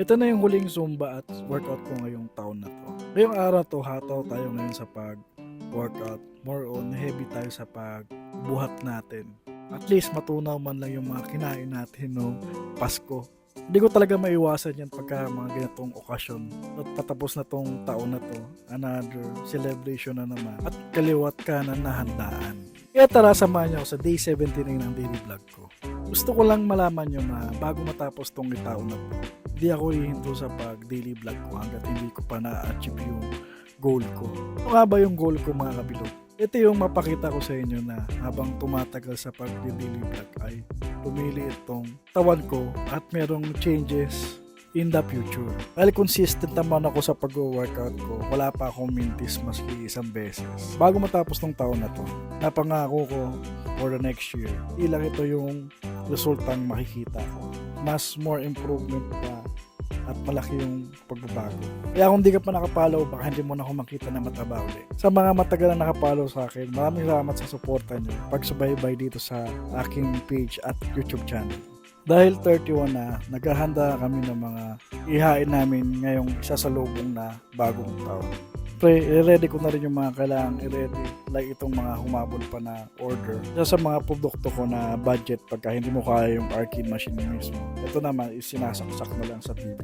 Ito na yung huling Zumba at workout ko ngayong taon na to. Ngayong araw to, hataw tayo ngayon sa pag-workout. More on heavy tayo sa pagbuhat natin. At least matunaw man lang yung mga kinain natin noong Pasko. Hindi ko talaga maiwasan yan pagka mga ganitong okasyon. At patapos na tong taon na to, another celebration na naman. At kaliwat kanan na handaan. Kaya tara, samahan niyo ako sa day 79 ng daily vlog ko. Gusto ko lang malaman nyo na bago matapos tong taon na to, hindi ako hihinto sa pag-daily vlog ko hanggat hindi ko pa na-achieve yung goal ko. Ano nga ba yung goal ko, mga kabilog? Ito yung mapakita ko sa inyo na habang tumatagal sa pag-daily vlog ay pumili itong tawan ko at merong changes in the future. Dahil consistent naman ako sa pag-workout ko, wala pa akong mintis maski isang beses. Bago matapos tong taon na to, napangako ko for the next year, ilang ito yung resultang makikita ko. Mas more improvement pa at malaki yung pagbabago. Kaya kung di ka pa nakapollow, baka hindi mo na ako makita na mataba ulit. Sa mga matagal na nakapollow sa akin, maraming salamat sa suporta nyo pagsubaybay dito sa aking page at YouTube channel. Dahil 31 na, naghahanda kami ng mga ihain namin ngayong isasalubong na bagong taon. I-ready ko na rin yung mga kailangan i-ready, like itong mga humabol pa na order. Sa mga produkto ko na budget pagka hindi mo kaya yung arcade machine mismo. Ito naman is sinasaksak na lang sa TV.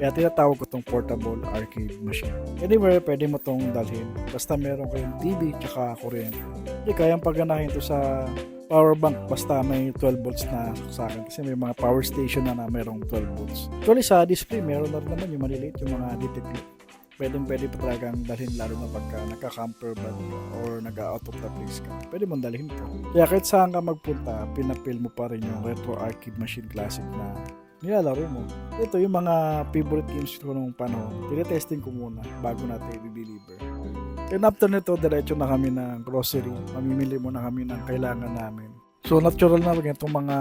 Kaya tinatawag ko itong portable arcade machine. Anywhere pwede mo itong dalhin, basta meron kayong TV tsaka kuryente. Hindi kayang pagganahin ito sa power bank basta may 12 volts na sa akin kasi may mga power station na merong 12 volts. Actually sa display meron na rin naman yung maliliit, yung mga DTP. Pwede pa talagang dalhin lalo na pagka nagka-camper ba or nag-out of the place ka. Pwede mong dalhin to. Kaya kahit saan ka magpunta, pinapil mo pa rin yung retro arcade machine classic na nilalaro mo. Ito yung mga favorite games ko nung panahon. Tinetesting ko muna bago natin i-deliver. And after nito, diretso na kami ng grocery. Mamimili muna kami ng kailangan namin. So natural na rin itong mga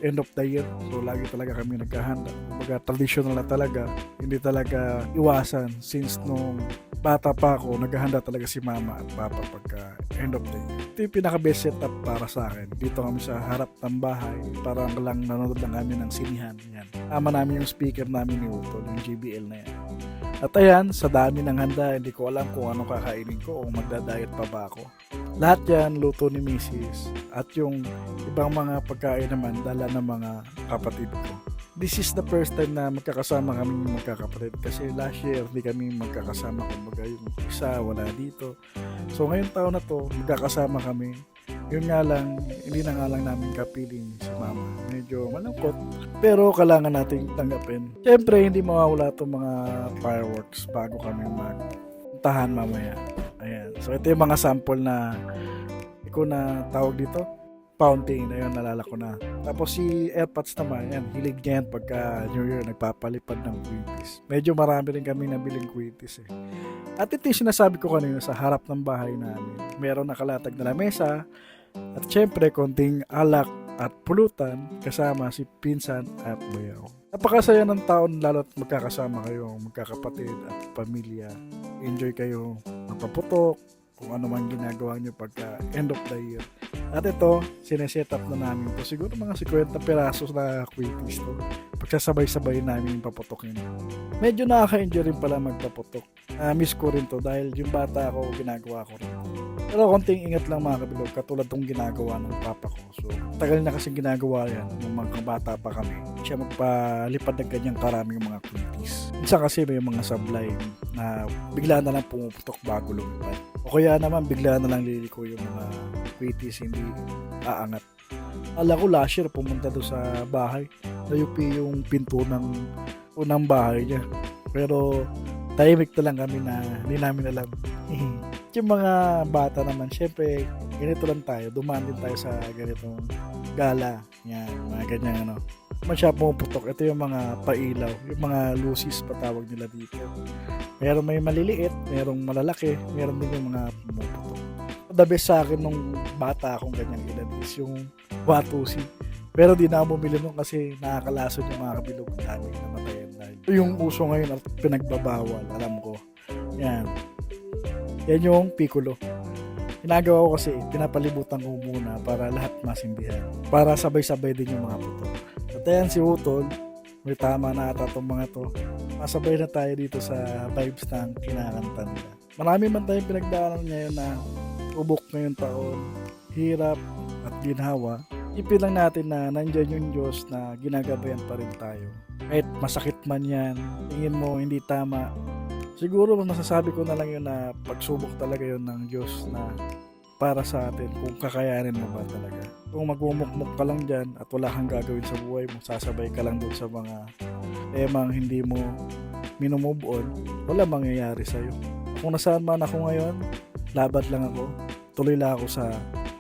end of the year. So lagi talaga kami naghahanda. Kumbaga traditional na talaga. Hindi talaga iwasan since nung bata pa ako, naghahanda talaga si mama at papa pagka end of the year. Ito yung pinaka-best setup para sa akin. Dito kami sa harap ng bahay. Parang lang nanonood lang kami ng sinihan. Yan. Tama namin yung speaker namin ni Utol, yung JBL na yan. At ayan, sa dami ng handa, hindi ko alam kung ano kakainin ko o magda-diet pa ba ako. Lahat yan, luto ni Mrs. At yung ibang mga pagkain naman, dala ng mga kapatid ko. This is the first time na magkakasama kami magkakapatid kasi last year hindi kami magkakasama, kumbaga yung isa wala dito. So ngayong taon na to, magkakasama kami. Yun nga lang, hindi na nga lang namin kapiling si mama. Medyo malungkot. Pero kailangan nating tanggapin. Siyempre, hindi mawawala itong mga fireworks bago kami magtahan mamaya. Ayan. So, ito yung mga sample na ikaw na tawag dito. Fountain. Ayun, nalala ko na. Tapos si AirPods naman, yan, hilig niya yan pagka New Year, nagpapalipad ng quitis. Medyo marami rin kami nabiling quitis eh. At ito yung sinasabi ko kanina sa harap ng bahay namin. Meron nakalatag na lamesa. At syempre, konting alak at pulutan kasama si pinsan at bayaw. Napakasaya ng taon lalo't magkakasama kayo, magkakapatid at pamilya. Enjoy kayo magpaputok, kung ano man ginagawa nyo pagka end of the year. At ito, sineset up na namin ito. Siguro mga 50 perasos na quitis to. Pagsasabay-sabay namin yung paputokin. Medyo nakaka-enjoy rin pala magpaputok. Miss ko rin to dahil yung bata ako, ginagawa ko rin. Pero konting ingat lang mga kabilog, katulad tong ginagawa ng papa ko. So, tagal na kasi ginagawa yan nung mga bata pa kami. Siya magpalipad ng ganyang karaming mga quitis. Minsan kasi may mga sablay na bigla na lang pumuputok bago lumipad. O kaya naman bigla na lang liliko yung mga quitis, hindi aangat. Ala ko last year pumunta doon sa bahay. Nayupi yung pinto ng unang bahay niya. Pero tahimik na lang kami na hindi namin alam. Yung mga bata naman, syempre, ganito lang tayo. Dumaan din tayo sa ganitong gala. Yan, mga ganyan ano. Masya pumuputok. Ito yung mga pailaw. Yung mga lucis patawag nila dito. Meron may maliliit, merong malalaki, meron din yung mga pumuputok. The best sa akin nung bata akong ganyang edad is yung watusi. Pero di na ako bumili nun kasi nakakalason yung mga kabilog namin na matayan dahil. Yung uso ngayon at pinagbabawal, alam ko. Yan. Yan yung piccolo. Ginagawa ko kasi pinapalibutan ko muna para lahat masindihan. Para sabay-sabay din yung mga puto. At ayan si Utol, May tama na ata itong mga to. Masabay na tayo dito sa vibes ng kinakanta nila. Marami man tayong pinagdaanan ngayon na ubok ngayong taon, hirap at ginhawa. Ipin lang natin na nandyan yung Diyos na ginagabayan pa rin tayo. Kahit masakit man yan, tingin mo hindi tama. Siguro masasabi ko na lang yun na pagsubok talaga yun ng Diyos na para sa atin kung kakayanin mo ba talaga. Kung magmumukmuk ka lang dyan at wala kang gagawin sa buhay mo, sasabay ka lang dun sa mga temang hindi mo minumove on, wala mangyayari sa'yo. Kung nasaan man ako ngayon, labat lang ako, tuloy lang ako sa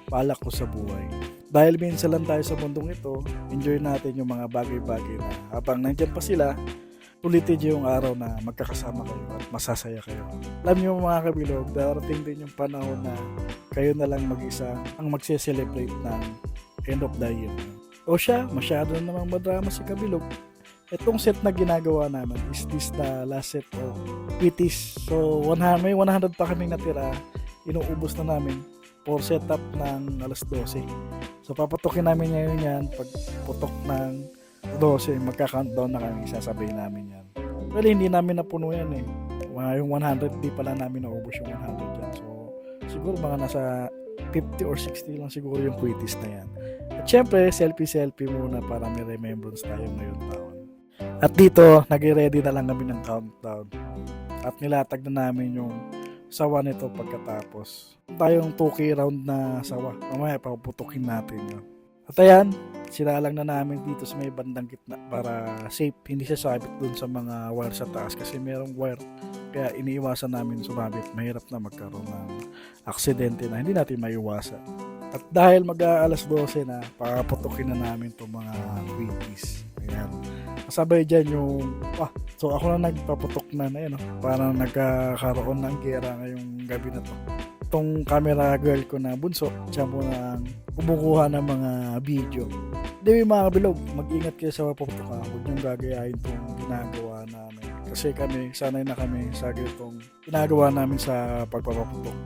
balak ko sa buhay. Dahil minsan lang tayo sa mundong ito, enjoy natin yung mga bagay-bagay na habang nandyan pa sila, ulitin yung araw na magkakasama kayo at masasaya kayo. Alam niyo mga kabilog, darating din yung panahon na kayo na lang mag-isa ang magse-celebrate ng end of the year. O siya, masyado na namang madrama si kabilog. Itong set na ginagawa namin is this the last set of Witties. So may 100 pa kaming natira, inuubos na namin for setup ng alas 12. So papatukin namin ngayon yan, pag putok ng 12, magka-countdown na kami, sasabay namin yan. Well, hindi namin napuno yan eh. Yung 100, di pala namin naubos yung 100 yan. So, siguro mga nasa 50 or 60 lang siguro yung quitis na yan. At syempre, selfie-selfie muna para may remembrance tayo ngayong taon. At dito, nag-ready na lang kami ng countdown. At nilatag na namin yung sawa nito pagkatapos. Tayong 2K round na sawa. Mamaya, paputukin natin yun. At ayan, sinalang na namin dito sa may bandang gitna para safe, hindi siya sabit dun sa mga wire sa taas kasi merong wire, kaya iniiwasan namin sumabit. Mahirap na magkaroon ng aksidente na hindi natin maiwasan. At dahil mag-aalas 12 na, paputukin na namin itong mga Witties. Ayan, kasabay dyan yung so ako na nagpaputok na yun, parang nagkakaroon ng gera ngayong gabi na to. Itong camera girl ko na bunso, siya muna kumukuha ng mga video. Hindi mga kabilog, mag-ingat kayo sa paputukan. Huwag niyong gagayahin itong ginagawa namin. Kasi kami, sanay na kami sa ganitong ginagawa namin sa pagpapaputok.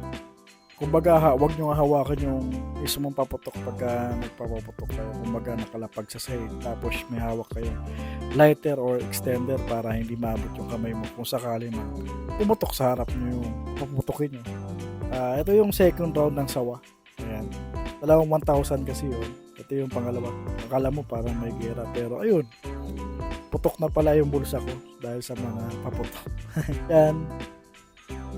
Kumbaga, huwag niyong hawakan yung mismong paputok pagka nagpapaputok kayo. Kumbaga, nakalapag sa side. Tapos may hawak kayong lighter or extender para hindi maabot yung kamay mo kung sakali man pumutok sa harap niyo yung paputukin niyo. Ito yung second round ng sawa. Ayan. Dalawang 1,000 kasi yun. Ito yung pangalawa. Akala mo parang may gera. Pero ayun. Putok na pala yung bulsa ko dahil sa mga paputok. Yan.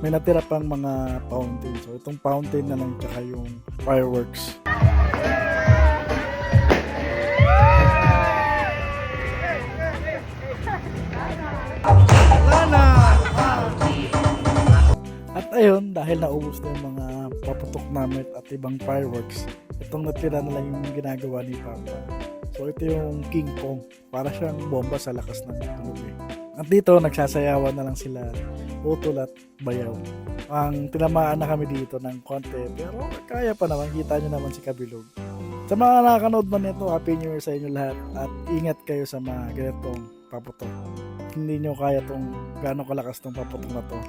May natira pang mga fountain. So itong fountain na lang tsaka yung fireworks. At ayun, dahil naubos na yung mga paputok namin at ibang fireworks, itong natira na lang yung ginagawa ni Papa. So ito yung King Kong, para siyang bomba sa lakas ng tunog eh. At dito, nagsasayawan na lang sila Utol at Bayaw. Ang tinamaan na kami dito ng konti, pero kaya pa naman, kita nyo naman si Kabilog. Sa mga nakakanood man nito, Happy New Year sa inyo lahat at ingat kayo sa mga ganitong paputok. Hindi nyo kaya tong gano'ng kalakas tong paputok na to.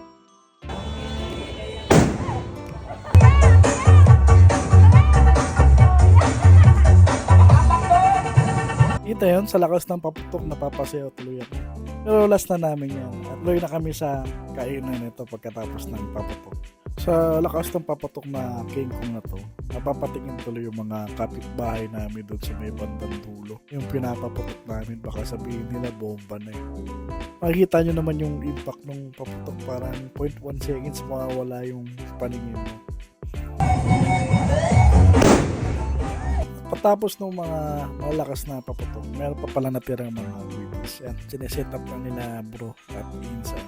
Kita yun, sa lakas ng paputok napapasayaw tuloy ako. Pero last na namin yan. At tuloy na kami sa kainan nito pagkatapos ng paputok. Sa lakas ng paputok na King Kong na to, napapatingin tuloy yung mga kapitbahay namin doon sa may bandang dulo. Yung pinapaputok namin, baka sabihin nila bomba na yun. Makikita nyo naman yung impact ng paputok, parang 0.1 seconds mawawala yung paningin mo. Patapos ng mga malakas na paputok, meron pa pala natirang mga Witties. Yan, sineset up na nila bro at insan.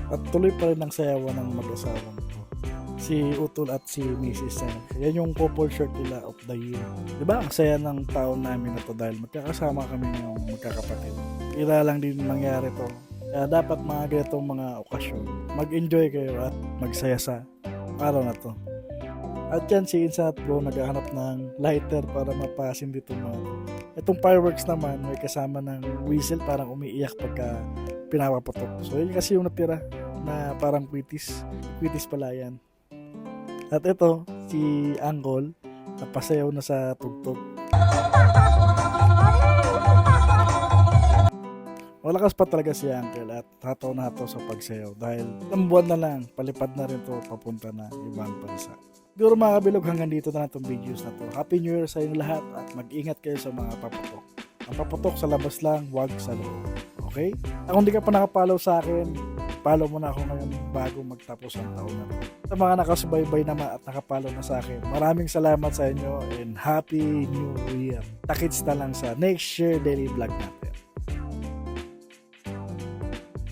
At tuloy pa rin ang sayawan ng mag-asawang to. Si Utol at si Mrs. Yan yung couple shirt nila of the year. Diba? Ang saya ng taon namin na to dahil magkakasama kami yung magkakapatid. Ira lang din mangyari to. Kaya dapat mga ganitong mga okasyon, mag-enjoy kayo at magsaya sa araw na to. At yan si Insa at bro naghahanap ng lighter para mapasin dito mga to. Itong fireworks naman may kasama ng whistle, parang umiiyak pagka pinapaputok. So yun kasi yung natira na parang Witties pala yan. At ito si Angkol napasayaw na sa tugtog. Malakas pa talaga si Uncle at hataw na hataw sa pagsayaw dahil ilang buwan na lang, palipad na rin to papunta na ibang bansa. Siguro mga kabilog, hanggang dito na itong videos na to. Happy New Year sa inyong lahat at mag-ingat kayo sa mga paputok. Ang paputok sa labas lang, wag sa loob. Okay? At kung di ka pa nakapollow sa akin, follow mo na ako ngayon bago magtapos ang taon na to. Sa mga nakasubaybay naman at nakapollow na sa akin, maraming salamat sa inyo and Happy New Year. Takits na lang sa next year daily vlog natin.